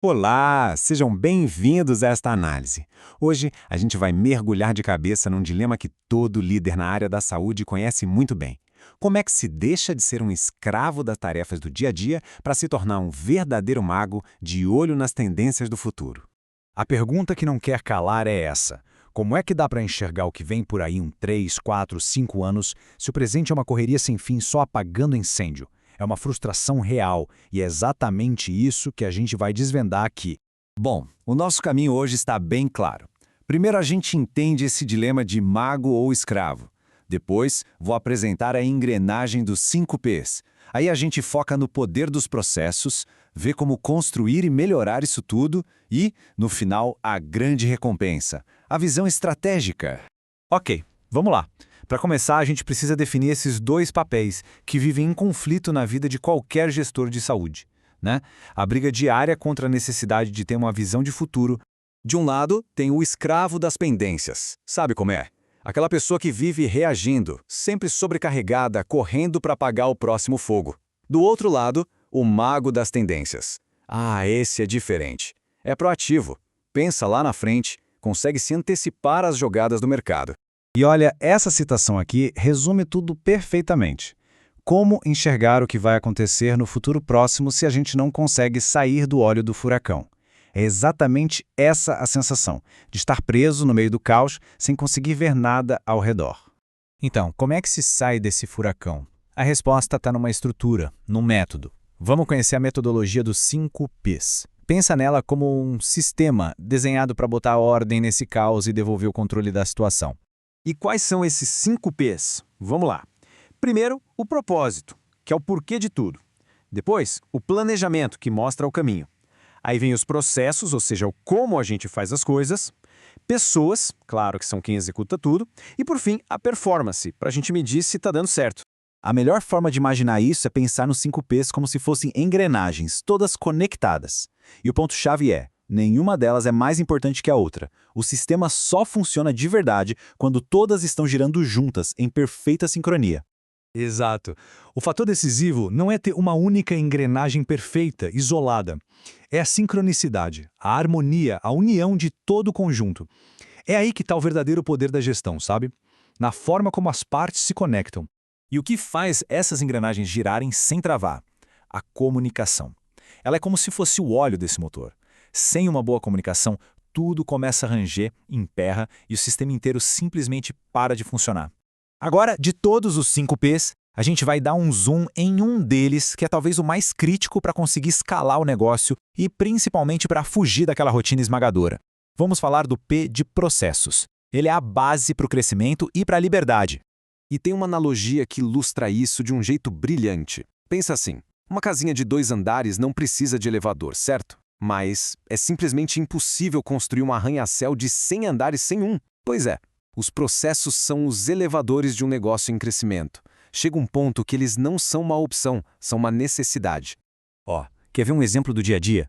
Olá, sejam bem-vindos a esta análise. Hoje a gente vai mergulhar de cabeça num dilema que todo líder na área da saúde conhece muito bem. Como é que se deixa de ser um escravo das tarefas do dia a dia para se tornar um verdadeiro mago de olho nas tendências do futuro? A pergunta que não quer calar é essa: como é que dá para enxergar o que vem por aí em 3, 4, 5 anos se o presente é uma correria sem fim só apagando incêndio? É uma frustração real e é exatamente isso que a gente vai desvendar aqui. Bom, o nosso caminho hoje está bem claro. Primeiro a gente entende esse dilema de mago ou escravo. Depois, vou apresentar a engrenagem dos 5 Ps. Aí a gente foca no poder dos processos, vê como construir e melhorar isso tudo e, no final, a grande recompensa, a visão estratégica. Ok, vamos lá. Para começar, a gente precisa definir esses dois papéis que vivem em conflito na vida de qualquer gestor de saúde, né? A briga diária contra a necessidade de ter uma visão de futuro. De um lado, tem o escravo das pendências. Sabe como é? Aquela pessoa que vive reagindo, sempre sobrecarregada, correndo para apagar o próximo fogo. Do outro lado, o mago das tendências. Ah, esse é diferente. É proativo. Pensa lá na frente, consegue se antecipar às jogadas do mercado. E olha, essa citação aqui resume tudo perfeitamente. Como enxergar o que vai acontecer no futuro próximo se a gente não consegue sair do olho do furacão? É exatamente essa a sensação, de estar preso no meio do caos sem conseguir ver nada ao redor. Então, como é que se sai desse furacão? A resposta está numa estrutura, num método. Vamos conhecer a metodologia dos 5 Ps. Pensa nela como um sistema desenhado para botar ordem nesse caos e devolver o controle da situação. E quais são esses 5 Ps? Vamos lá. Primeiro, o propósito, que é o porquê de tudo. Depois, o planejamento, que mostra o caminho. Aí vem os processos, ou seja, o como a gente faz as coisas. Pessoas, claro que são quem executa tudo. E, por fim, a performance, para a gente medir se está dando certo. A melhor forma de imaginar isso é pensar nos 5 Ps como se fossem engrenagens, todas conectadas. E o ponto-chave é: nenhuma delas é mais importante que a outra. O sistema só funciona de verdade quando todas estão girando juntas, em perfeita sincronia. Exato. O fator decisivo não é ter uma única engrenagem perfeita, isolada. É a sincronicidade, a harmonia, a união de todo o conjunto. É aí que está o verdadeiro poder da gestão, sabe? Na forma como as partes se conectam. E o que faz essas engrenagens girarem sem travar? A comunicação. Ela é como se fosse o óleo desse motor. Sem uma boa comunicação, tudo começa a ranger, emperra e o sistema inteiro simplesmente para de funcionar. Agora, de todos os 5 Ps, a gente vai dar um zoom em um deles, que é talvez o mais crítico para conseguir escalar o negócio e principalmente para fugir daquela rotina esmagadora. Vamos falar do P de processos. Ele é a base para o crescimento e para a liberdade. E tem uma analogia que ilustra isso de um jeito brilhante. Pensa assim, uma casinha de 2 andares não precisa de elevador, certo? Mas é simplesmente impossível construir um arranha-céu de 100 andares sem um. Pois é, os processos são os elevadores de um negócio em crescimento. Chega um ponto que eles não são uma opção, são uma necessidade. Quer ver um exemplo do dia a dia?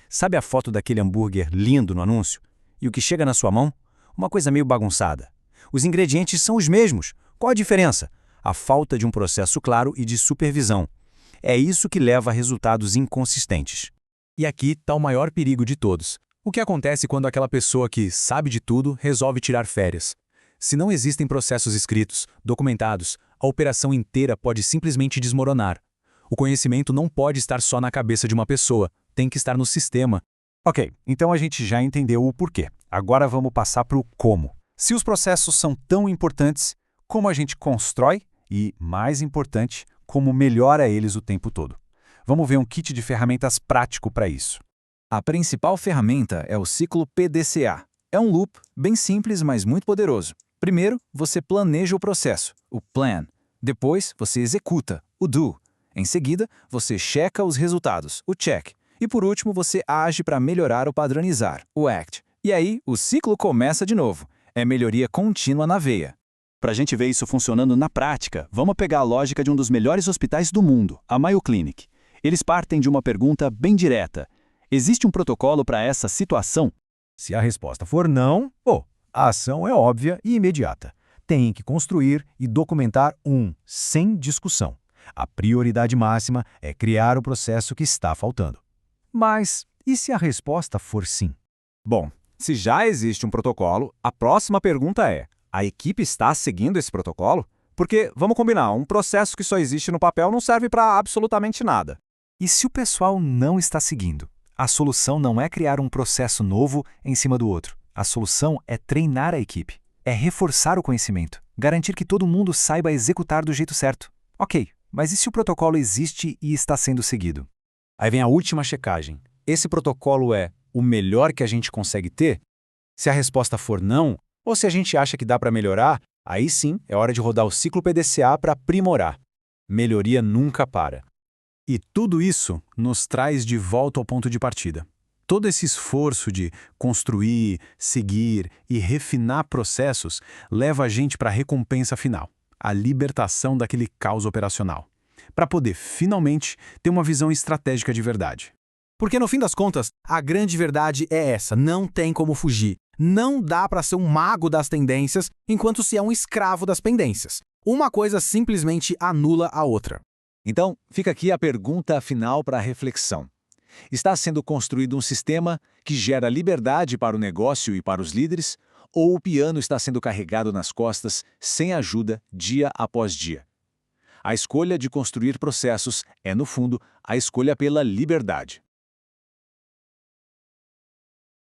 Sabe a foto daquele hambúrguer lindo no anúncio? E o que chega na sua mão? Uma coisa meio bagunçada. Os ingredientes são os mesmos. Qual a diferença? A falta de um processo claro e de supervisão. É isso que leva a resultados inconsistentes. E aqui está o maior perigo de todos. O que acontece quando aquela pessoa que sabe de tudo resolve tirar férias? Se não existem processos escritos, documentados, a operação inteira pode simplesmente desmoronar. O conhecimento não pode estar só na cabeça de uma pessoa, tem que estar no sistema. Ok, então a gente já entendeu o porquê. Agora vamos passar para o como. Se os processos são tão importantes, como a gente constrói e, mais importante, como melhora eles o tempo todo. Vamos ver um kit de ferramentas prático para isso. A principal ferramenta é o ciclo PDCA. É um loop bem simples, mas muito poderoso. Primeiro, você planeja o processo, o plan. Depois, você executa, o do. Em seguida, você checa os resultados, o check. E por último, você age para melhorar ou padronizar, o act. E aí, o ciclo começa de novo. É melhoria contínua na veia. Para a gente ver isso funcionando na prática, vamos pegar a lógica de um dos melhores hospitais do mundo, a Mayo Clinic. Eles partem de uma pergunta bem direta. Existe um protocolo para essa situação? Se a resposta for não, a ação é óbvia e imediata. Tem que construir e documentar sem discussão. A prioridade máxima é criar o processo que está faltando. Mas E se a resposta for sim? Bom, se já existe um protocolo, a próxima pergunta é: a equipe está seguindo esse protocolo? Porque, vamos combinar, um processo que só existe no papel não serve para absolutamente nada. E se o pessoal não está seguindo? A solução não é criar um processo novo em cima do outro. A solução é treinar a equipe. É reforçar o conhecimento. Garantir que todo mundo saiba executar do jeito certo. Ok, mas e se o protocolo existe e está sendo seguido? Aí vem a última checagem. Esse protocolo é o melhor que a gente consegue ter? Se a resposta for não, ou se a gente acha que dá para melhorar, aí sim é hora de rodar o ciclo PDCA para aprimorar. Melhoria nunca para. E tudo isso nos traz de volta ao ponto de partida. Todo esse esforço de construir, seguir e refinar processos leva a gente para a recompensa final, a libertação daquele caos operacional, para poder, finalmente, ter uma visão estratégica de verdade. Porque no fim das contas, a grande verdade é essa, não tem como fugir. Não dá para ser um mago das tendências enquanto se é um escravo das pendências. Uma coisa simplesmente anula a outra. Então, fica aqui a pergunta final para a reflexão. Está sendo construído um sistema que gera liberdade para o negócio e para os líderes, ou o piano está sendo carregado nas costas sem ajuda dia após dia? A escolha de construir processos é, no fundo, a escolha pela liberdade.